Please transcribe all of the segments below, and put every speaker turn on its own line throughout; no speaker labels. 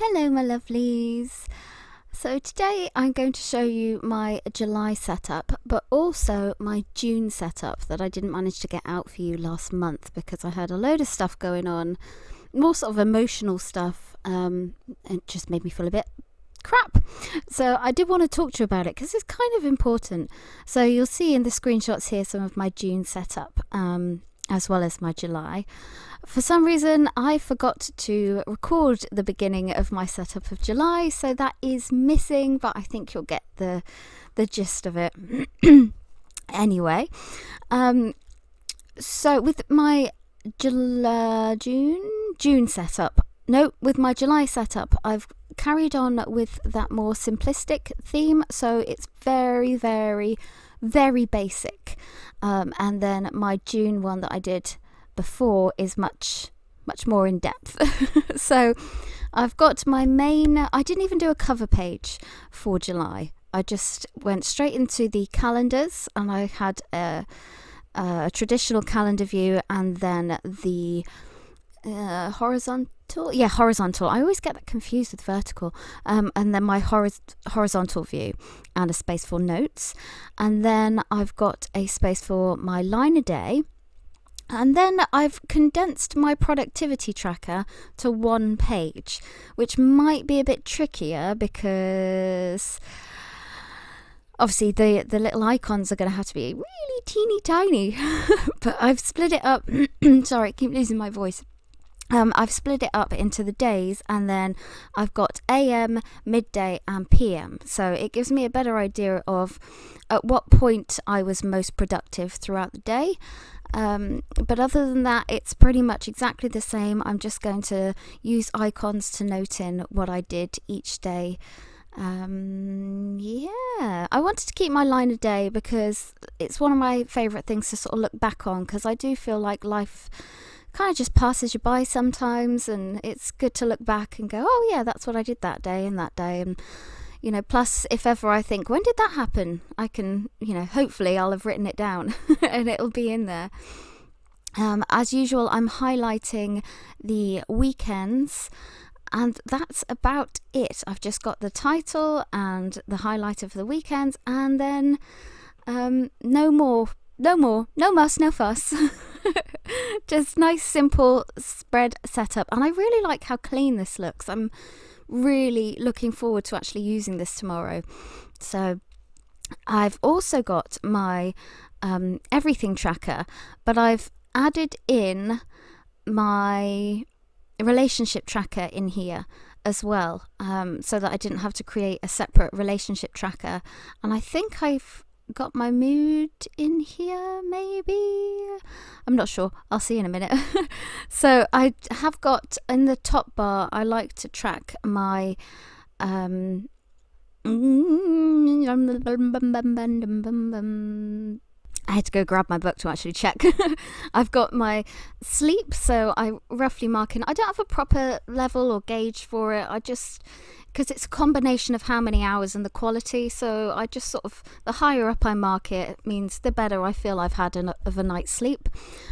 Hello, my lovelies. So today I'm going to show you my July setup, but also my June setup that I didn't manage to get out for you last month because I had a load of stuff going on, more sort of emotional stuff, and it just made me feel a bit crap. So I did want to talk to you about it because it's kind of important. So you'll see in the screenshots here some of my June setup, as well as my July. For some reason, I forgot to record the beginning of my setup of July, so that is missing, but I think you'll get the gist of it. Anyway, so with my June setup, no, with my July setup, I've carried on with that more simplistic theme, so it's very, very, very basic. And then my June one that I did before is much more in depth. So I've got my main, I didn't even do a cover page for July. I just went straight into the calendars, and I had a traditional calendar view, and then the horizontal. I always get that confused with vertical. And then my horizontal view and a space for notes. And then I've got a space for my line a day. And then I've condensed my productivity tracker to one page, which might be a bit trickier because obviously the little icons are going to have to be really teeny tiny. But I've split it up. Sorry, I keep losing my voice. I've split it up into the days, and then I've got AM, midday and PM. So it gives me a better idea of at what point I was most productive throughout the day. But other than that, it's pretty much exactly the same. I'm just going to use icons to note in what I did each day. I wanted to keep my line a day because it's one of my favourite things to sort of look back on, because I do feel like life kind of just passes you by sometimes, and it's good to look back and go, oh yeah, that's what I did that day. And plus if ever I think, when did that happen, I can, hopefully I'll have written it down and it'll be in there. As usual, I'm highlighting the weekends, and that's about it. I've just got the title and the highlight of the weekends, and then no muss, no fuss. Just nice, simple spread setup. And I really like how clean this looks. I'm really looking forward to actually using this tomorrow. So I've also got my everything tracker, but I've added in my relationship tracker in here as well, so that I didn't have to create a separate relationship tracker. And I think I've got my mood in here, maybe. I'm not sure. I'll see in a minute. So I have got in the top bar, I like to track my I had to go grab my book to actually check. I've got my sleep, so I roughly mark in. I don't have a proper level or gauge for it. I just, because it's a combination of how many hours and the quality, so I just sort of, the higher up I mark it means the better I feel I've had of a night's sleep.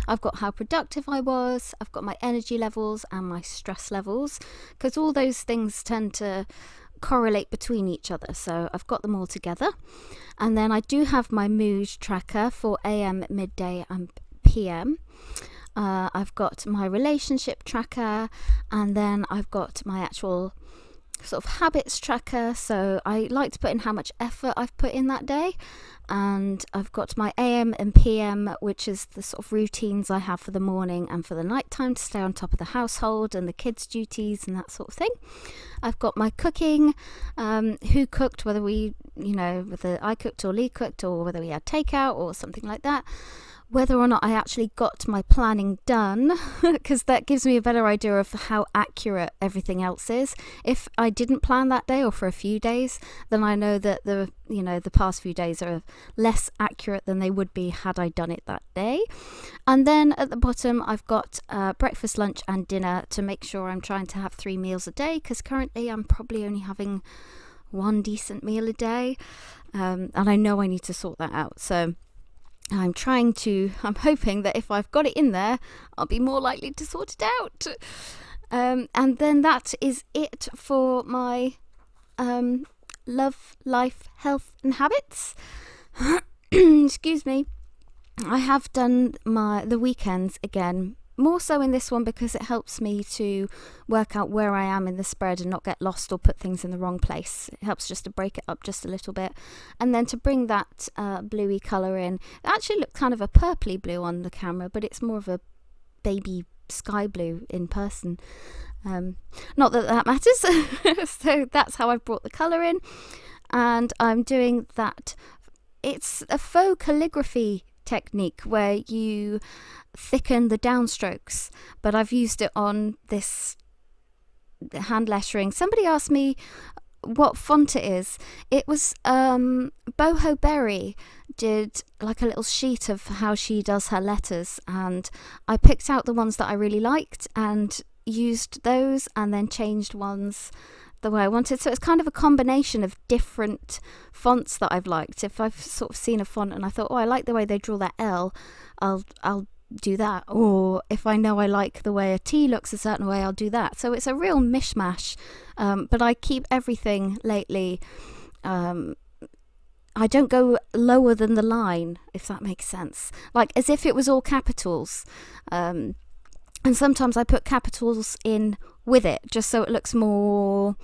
I've got how productive I was, I've got my energy levels and my stress levels, because all those things tend to correlate between each other, so I've got them all together. And then I do have my mood tracker for AM, midday and PM. I've got my relationship tracker, and then I've got my actual sort of habits tracker, so I like to put in how much effort I've put in that day. And I've got my AM and PM, which is the sort of routines I have for the morning and for the night time to stay on top of the household and the kids' duties and that sort of thing. I've got my cooking, who cooked, whether I cooked or Lee cooked, or whether we had takeout or something like that. Whether or not I actually got my planning done, because that gives me a better idea of how accurate everything else is. If I didn't plan that day or for a few days, then I know that the past few days are less accurate than they would be had I done it that day. And then at the bottom, I've got breakfast, lunch and dinner to make sure I'm trying to have 3 meals a day, because currently I'm probably only having one decent meal a day. And I know I need to sort that out. So I'm hoping that if I've got it in there, I'll be more likely to sort it out. And then that is it for my love, life, health and habits. Excuse me. I have done the weekends again, more so in this one because it helps me to work out where I am in the spread and not get lost or put things in the wrong place. It helps just to break it up just a little bit, and then to bring that bluey colour in. It actually looked kind of a purpley blue on the camera, but it's more of a baby sky blue in person. Not that matters. So that's how I've brought the colour in, and I'm doing that. It's a faux calligraphy technique where you thicken the downstrokes, but I've used it on this hand lettering. Somebody asked me what font it is. It was Boho Berry did like a little sheet of how she does her letters, and I picked out the ones that I really liked and used those, and then changed ones the way I wanted. So it's kind of a combination of different fonts that I've liked. If I've sort of seen a font and I thought, oh, I like the way they draw that L, I'll do that. Or if I know I like the way a T looks a certain way, I'll do that. So it's a real mishmash. But I keep everything lately. I don't go lower than the line, if that makes sense. Like as if it was all capitals. And sometimes I put capitals in with it just so it looks more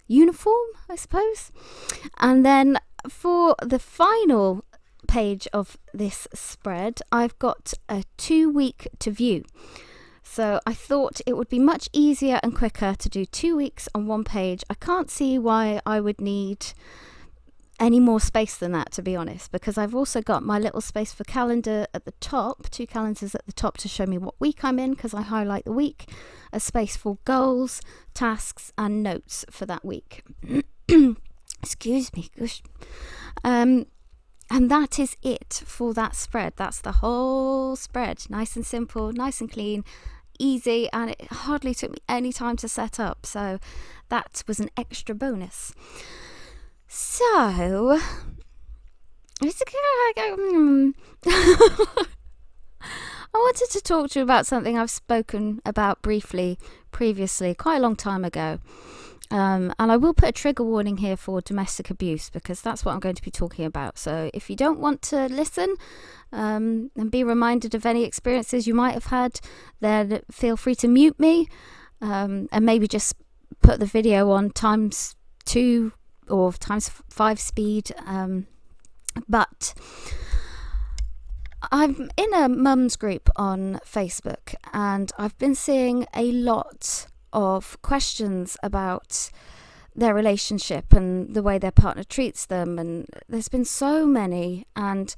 uniform, I suppose. And then for the final page of this spread, I've got a 2 week to view. So I thought it would be much easier and quicker to do 2 weeks on one page. I can't see why I would need any more space than that, to be honest, because I've also got my little space for calendar at the top, 2 calendars at the top to show me what week I'm in, because I highlight the week, a space for goals, tasks and notes for that week. Excuse me. Gosh. And that is it for that spread. That's the whole spread. Nice and simple, nice and clean, easy, and it hardly took me any time to set up, so that was an extra bonus. So, I wanted to talk to you about something I've spoken about briefly previously, quite a long time ago. And I will put a trigger warning here for domestic abuse, because that's what I'm going to be talking about. So if you don't want to listen and be reminded of any experiences you might have had, then feel free to mute me and maybe just put the video on ×2 or ×5 speed. But I'm in a mum's group on Facebook, and I've been seeing a lot of questions about their relationship and the way their partner treats them, and there's been so many, and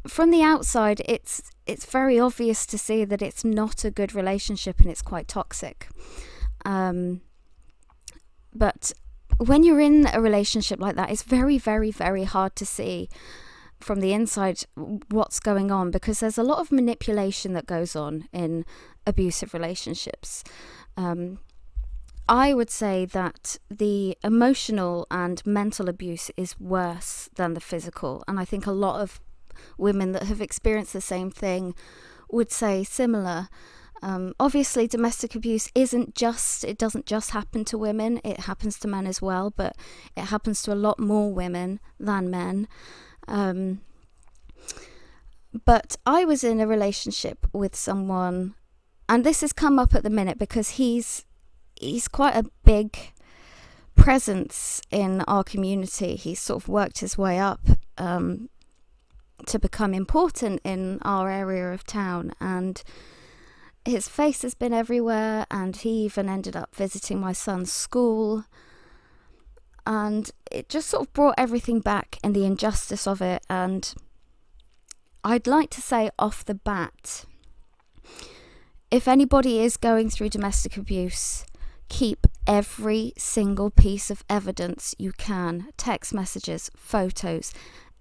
from the outside it's very obvious to see that it's not a good relationship and it's quite toxic. But when you're in a relationship like that, it's very, very, very hard to see from the inside what's going on, because there's a lot of manipulation that goes on in abusive relationships. I would say that the emotional and mental abuse is worse than the physical, and I think a lot of women that have experienced the same thing would say similar. Obviously, domestic abuse it doesn't just happen to women, it happens to men as well, but it happens to a lot more women than men. But I was in a relationship with someone, and this has come up at the minute because he's quite a big presence in our community. He's sort of worked his way up to become important in our area of town, and his face has been everywhere, and he even ended up visiting my son's school, and it just sort of brought everything back and the injustice of it. And I'd like to say off the bat, if anybody is going through domestic abuse, keep every single piece of evidence you can, text messages, photos,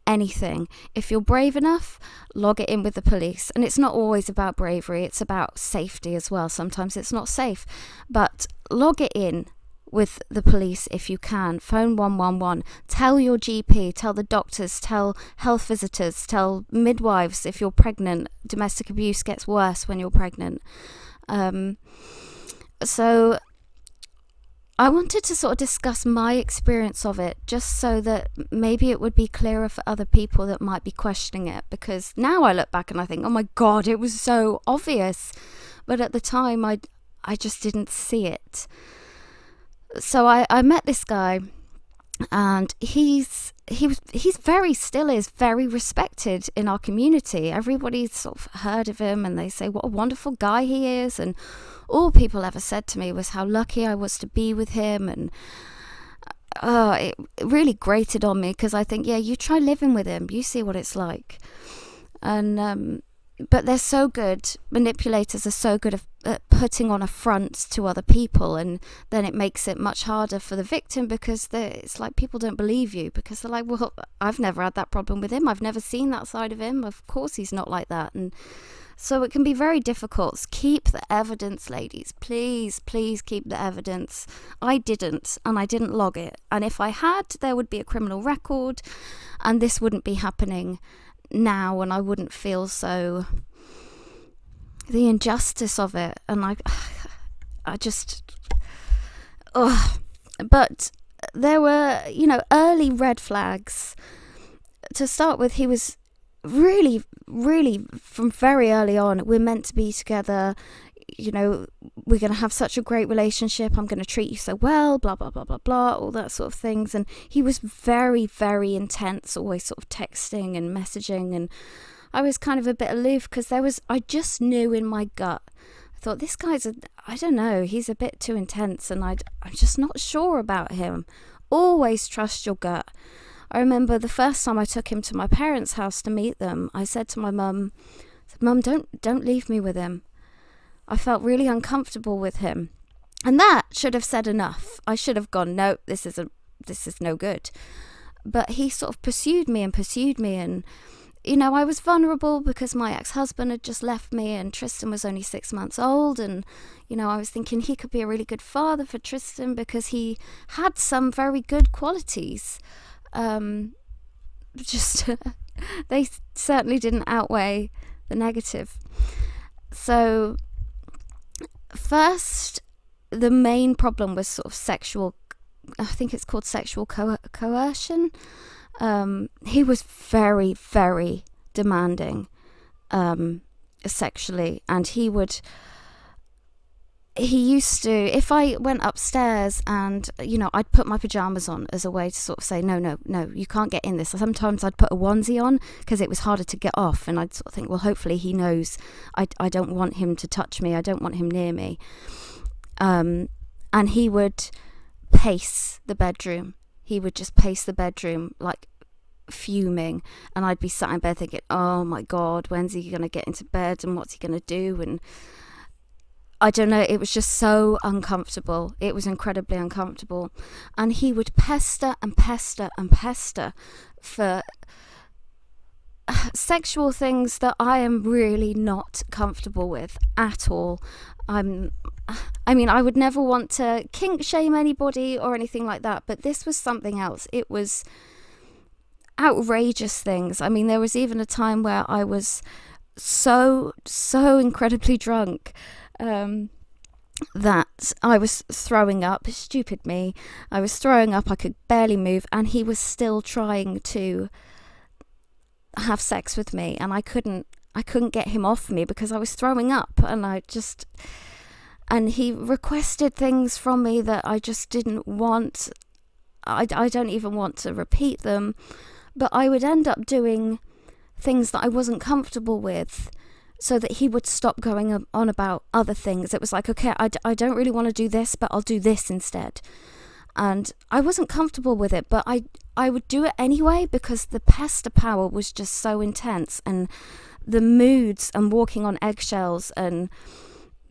anything. If you're brave enough, log it in with the police. And it's not always about bravery, it's about safety as well. Sometimes it's not safe, but log it in with the police if you can. Phone 111, tell your GP, tell the doctors, tell health visitors, tell midwives if you're pregnant. Domestic abuse gets worse when you're pregnant. So I wanted to sort of discuss my experience of it, just so that maybe it would be clearer for other people that might be questioning it, because now I look back and I think, oh my God, it was so obvious. But at the time, I just didn't see it. So I met this guy, and he's very still is very respected in our community. Everybody's sort of heard of him, and they say what a wonderful guy he is, and all people ever said to me was how lucky I was to be with him. And it really grated on me, because I think, yeah, you try living with him, you see what it's like. And but they're so good, manipulators are so good at putting on a front to other people, and then it makes it much harder for the victim, because it's like people don't believe you, because they're like, well, I've never had that problem with him, I've never seen that side of him, of course he's not like that. And so it can be very difficult. Keep the evidence, ladies, please keep the evidence. I didn't, and I didn't log it, and if I had, there would be a criminal record, and this wouldn't be happening now, and I wouldn't feel so the injustice of it. And I just but there were, early red flags. To start with, he was really from very early on, we're meant to be together, we're going to have such a great relationship, I'm going to treat you so well, blah blah blah blah blah, all that sort of things. And he was very, very intense, always sort of texting and messaging, and I was kind of a bit aloof, because I just knew in my gut, I thought, this guy's I don't know, he's a bit too intense, and I'm just not sure about him. Always trust your gut. I remember the first time I took him to my parents' house to meet them, I said to my mum, don't leave me with him. I felt really uncomfortable with him. And that should have said enough. I should have gone, no, this is no good. But he sort of pursued me, and I was vulnerable because my ex-husband had just left me, and Tristan was only 6 months old, and I was thinking he could be a really good father for Tristan, because he had some very good qualities. Just they certainly didn't outweigh the negative. So first, the main problem was sort of sexual, I think it's called sexual coercion. He was very, very demanding sexually, and he used to, if I went upstairs and, I'd put my pajamas on as a way to sort of say, no, you can't get in this. Sometimes I'd put a onesie on because it was harder to get off, and I'd sort of think, well, hopefully he knows I don't want him to touch me, I don't want him near me. And he would pace the bedroom. He would just pace the bedroom, like fuming, and I'd be sat in bed thinking, oh my God, when's he going to get into bed, and what's he going to do? And I don't know, it was just so uncomfortable. It was incredibly uncomfortable. And he would pester and pester and pester for sexual things that I am really not comfortable with at all. I would never want to kink shame anybody or anything like that, but this was something else. It was outrageous things. There was even a time where I was so incredibly drunk that I was throwing up. Stupid me. I was throwing up, I could barely move, and he was still trying to have sex with me, and I couldn't get him off me because I was throwing up, and he requested things from me that I just didn't want. I don't even want to repeat them, but I would end up doing things that I wasn't comfortable with, so that he would stop going on about other things. It was like, okay, I don't really want to do this, but I'll do this instead. And I wasn't comfortable with it, but I would do it anyway, because the pester power was just so intense, and the moods and walking on eggshells and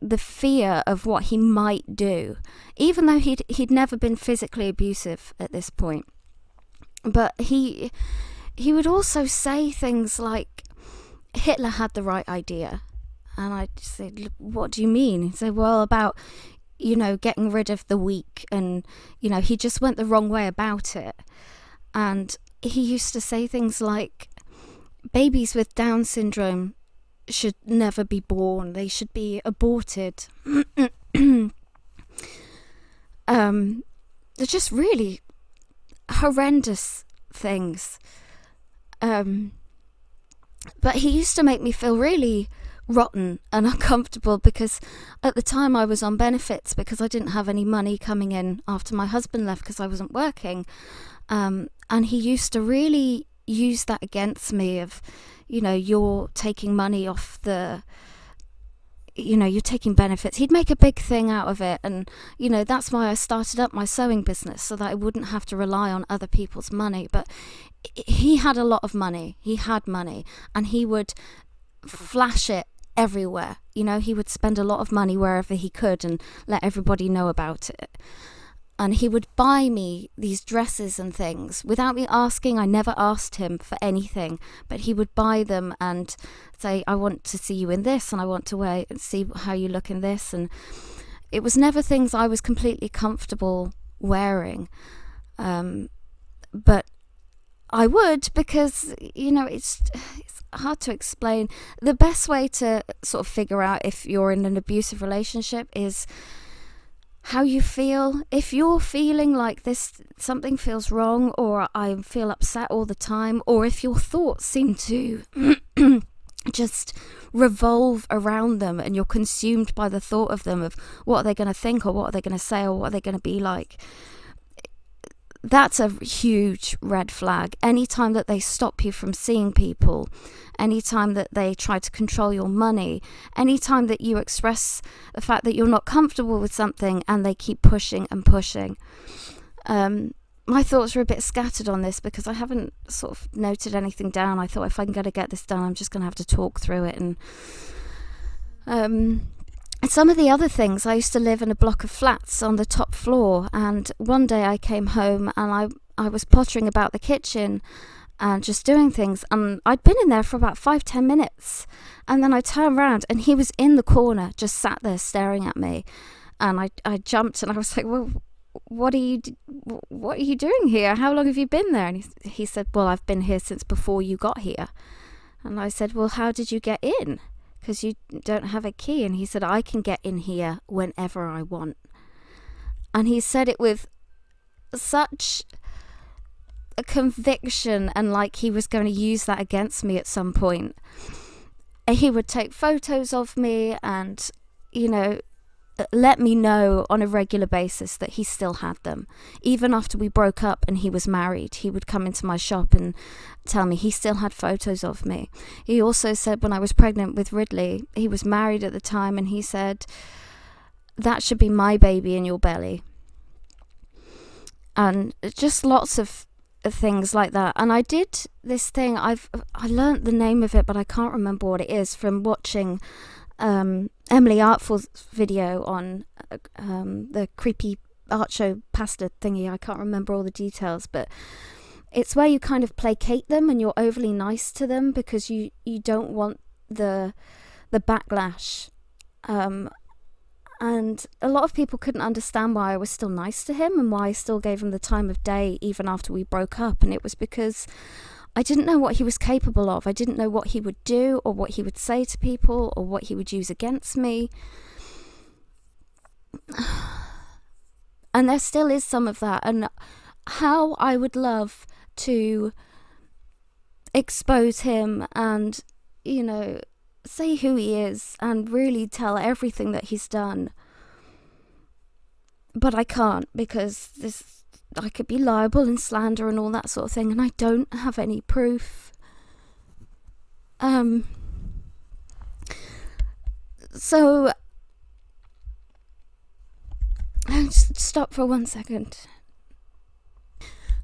the fear of what he might do, even though he'd never been physically abusive at this point. But he would also say things like, Hitler had the right idea. And I just said, what do you mean? He'd say, well, about, getting rid of the weak, and, he just went the wrong way about it. And he used to say things like, babies with Down syndrome should never be born. They should be aborted. They're just really horrendous things. But he used to make me feel really rotten and uncomfortable, because at the time I was on benefits because I didn't have any money coming in after my husband left because I wasn't working. And he used to really use that against me of, you're taking money off you're taking benefits. He'd make a big thing out of it. And, that's why I started up my sewing business, so that I wouldn't have to rely on other people's money. But he had a lot of money. He had money, and he would flash it everywhere. He would spend a lot of money wherever he could and let everybody know about it. And he would buy me these dresses and things without me asking. I never asked him for anything, but he would buy them and say, I want to see you in this, and I want to wear and see how you look in this. And it was never things I was completely comfortable wearing. But I would, because, it's hard to explain. The best way to sort of figure out if you're in an abusive relationship is how you feel. If you're feeling like this, something feels wrong, or I feel upset all the time, or if your thoughts seem to just revolve around them and you're consumed by the thought of them, of what are they going to think, or what are they going to say, or what are they going to be like, that's a huge red flag. Anytime that they stop you from seeing people, anytime that they try to control your money, anytime that you express the fact that you're not comfortable with something and they keep pushing and pushing. My thoughts are a bit scattered on this because I haven't sort of noted anything down. I thought if I'm going to get this done, I'm just going to have to talk through it. And some of the other things, I used to live in a block of flats on the top floor, and one day I came home and I was pottering about the kitchen and just doing things, and I'd been in there for about 5-10 minutes, and then I turned around and he was in the corner, just sat there staring at me, and I jumped and I was like, well, what are you doing here? How long have you been there? And he said, well, I've been here since before you got here. And I said, well, how did you get in? Because you don't have a key. And he said, I can get in here whenever I want. And he said it with such a conviction, and like he was going to use that against me at some point. And he would take photos of me and, let me know on a regular basis that he still had them. Even after we broke up and he was married, he would come into my shop and tell me he still had photos of me. He also said when I was pregnant with Ridley, he was married at the time, and he said, that should be my baby in your belly. And just lots of things like that. And I did this thing, I learnt the name of it, but I can't remember what it is, from watching Emily Artful's video on the creepy art show pasta thingy. I can't remember all the details, but it's where you kind of placate them and you're overly nice to them because you don't want the backlash. And a lot of people couldn't understand why I was still nice to him and why I still gave him the time of day even after we broke up. And it was because I didn't know what he was capable of. I didn't know what he would do or what he would say to people or what he would use against me. And there still is some of that. And how I would love to expose him and, say who he is and really tell everything that he's done. But I can't, because I could be liable and slander and all that sort of thing, and I don't have any proof. So just stop for 1 second.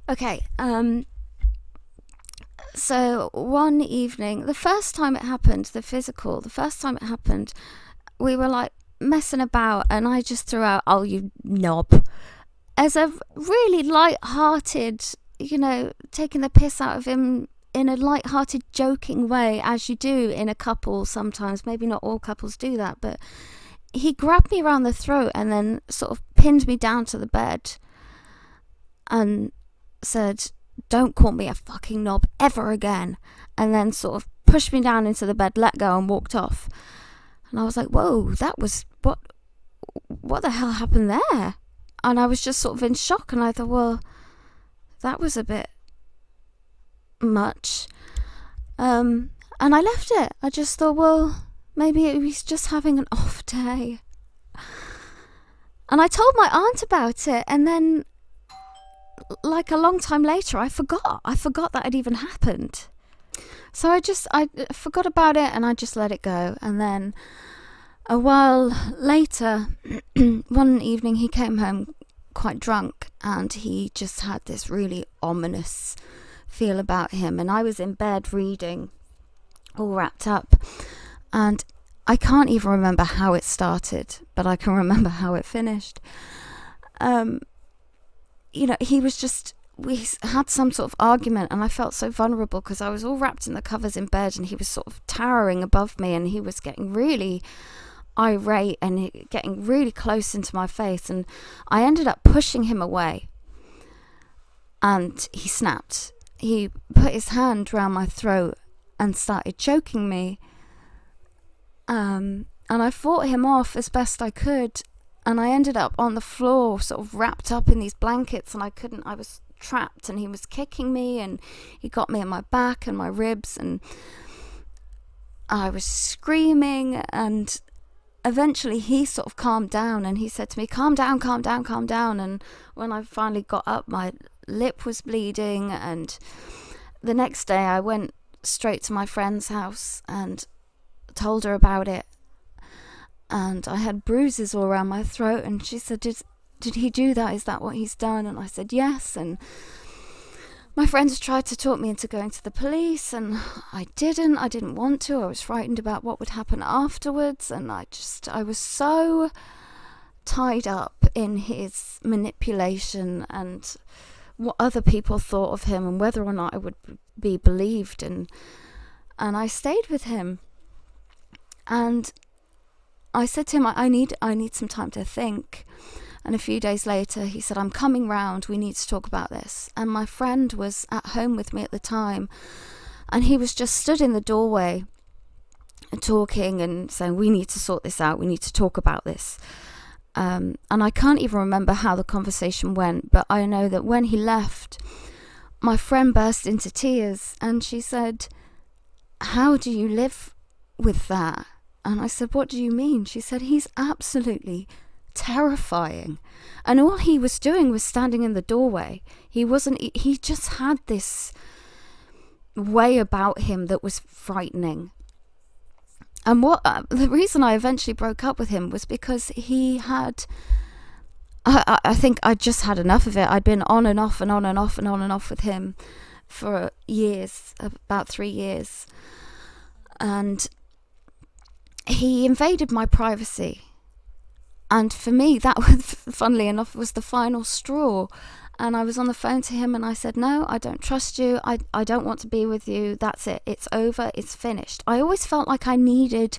Okay, so one evening, the first time it happened, we were like messing about, and I just threw out, "Oh, you knob," as a really light-hearted, taking the piss out of him in a light-hearted, joking way, as you do in a couple sometimes. Maybe not all couples do that, but he grabbed me around the throat and then sort of pinned me down to the bed and said, "Don't call me a fucking knob ever again," and then sort of pushed me down into the bed, let go, and walked off. And I was like, whoa, that was, what the hell happened there? I was just sort of in shock, and I thought, well, that was a bit much. And I left it. I just thought, well, maybe he's just having an off day. And I told my aunt about it, and then, like, a long time later, I forgot that it even happened. So I forgot about it, and I just let it go. And then a while later, one evening, he came home quite drunk, and he just had this really ominous feel about him. And I was in bed reading, all wrapped up, and I can't even remember how it started, but I can remember how it finished. He was just, we had some sort of argument, and I felt so vulnerable because I was all wrapped in the covers in bed, and he was sort of towering above me, and he was getting really irate and getting really close into my face, and I ended up pushing him away, and he snapped. He put his hand around my throat and started choking me. And I fought him off as best I could, and I ended up on the floor, sort of wrapped up in these blankets, and I was trapped, and he was kicking me, and he got me in my back and my ribs, and I was screaming, and eventually he sort of calmed down, and he said to me, calm down, calm down, calm down. And when I finally got up, my lip was bleeding, and the next day I went straight to my friend's house and told her about it, and I had bruises all around my throat, and she said, did he do that? Is that what he's done? And I said yes. And my friends tried to talk me into going to the police, and I didn't want to. I was frightened about what would happen afterwards, and I was so tied up in his manipulation and what other people thought of him and whether or not I would be believed, and I stayed with him. And I said to him, I need some time to think. And a few days later, he said, I'm coming round. We need to talk about this. And my friend was at home with me at the time. And he was just stood in the doorway talking and saying, we need to sort this out. We need to talk about this. And I can't even remember how the conversation went. But I know that when he left, my friend burst into tears. And she said, how do you live with that? And I said, what do you mean? She said, he's absolutely terrifying. And all he was doing was standing in the doorway. He just had this way about him that was frightening. And the reason I eventually broke up with him was because he had, I think I just had enough of it. I'd been on and off and on and off and on and off with him for years, about 3 years. And he invaded my privacy. And for me, that was, funnily enough, was the final straw. And I was on the phone to him and I said, no, I don't trust you. I don't want to be with you. That's it. It's over. It's finished. I always felt like I needed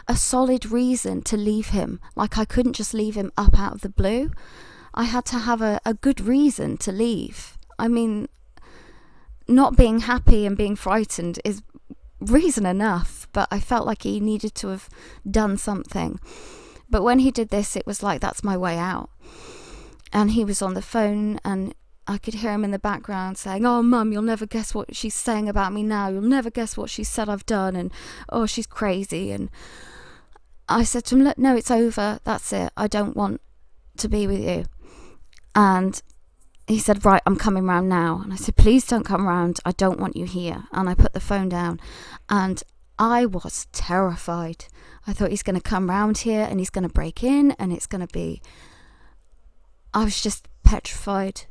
a solid reason to leave him. Like I couldn't just leave him up out of the blue. I had to have a good reason to leave. I mean, not being happy and being frightened is reason enough, but I felt like he needed to have done something. But when he did this, it was like, that's my way out. And he was on the phone and I could hear him in the background saying, oh, Mum, you'll never guess what she's saying about me now. You'll never guess what she said I've done. And, oh, she's crazy. And I said to him, look, no, it's over. That's it. I don't want to be with you. And he said, right, I'm coming round now. And I said, please don't come round. I don't want you here. And I put the phone down and I was terrified. I thought he's going to come round here and he's going to break in and it's going to be... I was just petrified.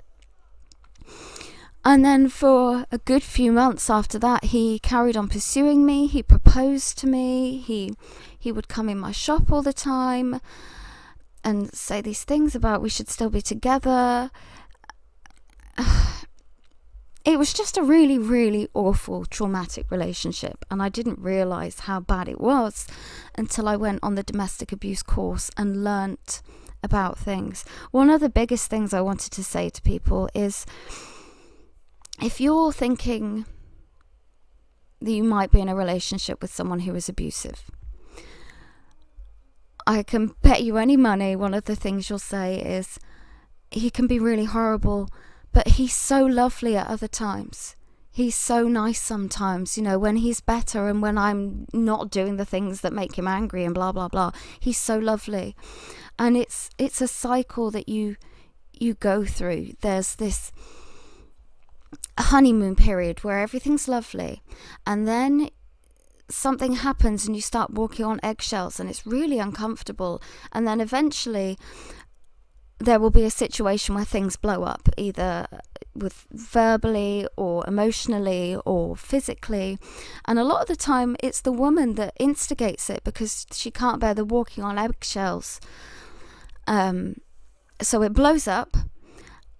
And then for a good few months after that, he carried on pursuing me. He proposed to me. He would come in my shop all the time and say these things about we should still be together. It was just a really, really awful, traumatic relationship. And I didn't realise how bad it was until I went on the domestic abuse course and learnt about things. One of the biggest things I wanted to say to people is, if you're thinking that you might be in a relationship with someone who is abusive, I can bet you any money one of the things you'll say is, he can be really horrible, but he's so lovely at other times. He's so nice sometimes, you know, when he's better and when I'm not doing the things that make him angry and blah, blah, blah. He's so lovely. And it's a cycle that you go through. There's this honeymoon period where everything's lovely, and then something happens and you start walking on eggshells and it's really uncomfortable, and then eventually there will be a situation where things blow up, either with verbally or emotionally or physically, and a lot of the time it's the woman that instigates it because she can't bear the walking on eggshells. So it blows up,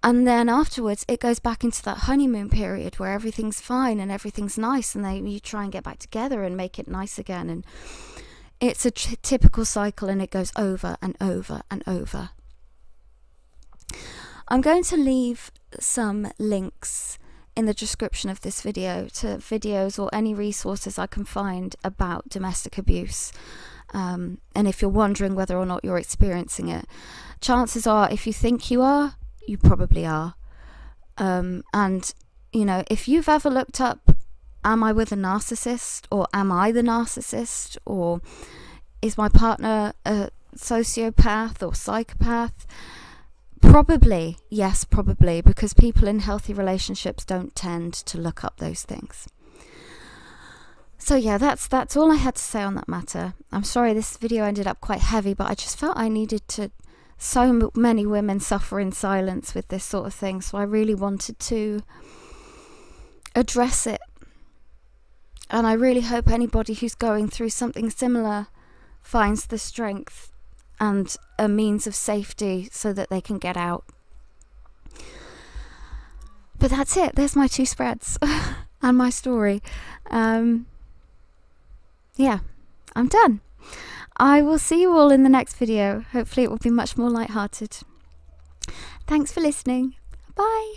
and then afterwards it goes back into that honeymoon period where everything's fine and everything's nice, and you try and get back together and make it nice again, and it's a typical cycle, and it goes over and over and over. I'm going to leave some links in the description of this video to videos or any resources I can find about domestic abuse. And if you're wondering whether or not you're experiencing it, chances are, if you think you are, you probably are. And, you know, if you've ever looked up, am I with a narcissist, or am I the narcissist, or is my partner a sociopath or psychopath? Probably, yes, probably, because people in healthy relationships don't tend to look up those things. So yeah, that's all I had to say on that matter. I'm sorry this video ended up quite heavy, but I just felt I needed to. So many women suffer in silence with this sort of thing, so I really wanted to address it. And I really hope anybody who's going through something similar finds the strength and a means of safety so that they can get out. But that's it. There's my 2 spreads and my story. Yeah, I'm done. I will see you all in the next video. Hopefully it will be much more lighthearted. Thanks for listening. Bye.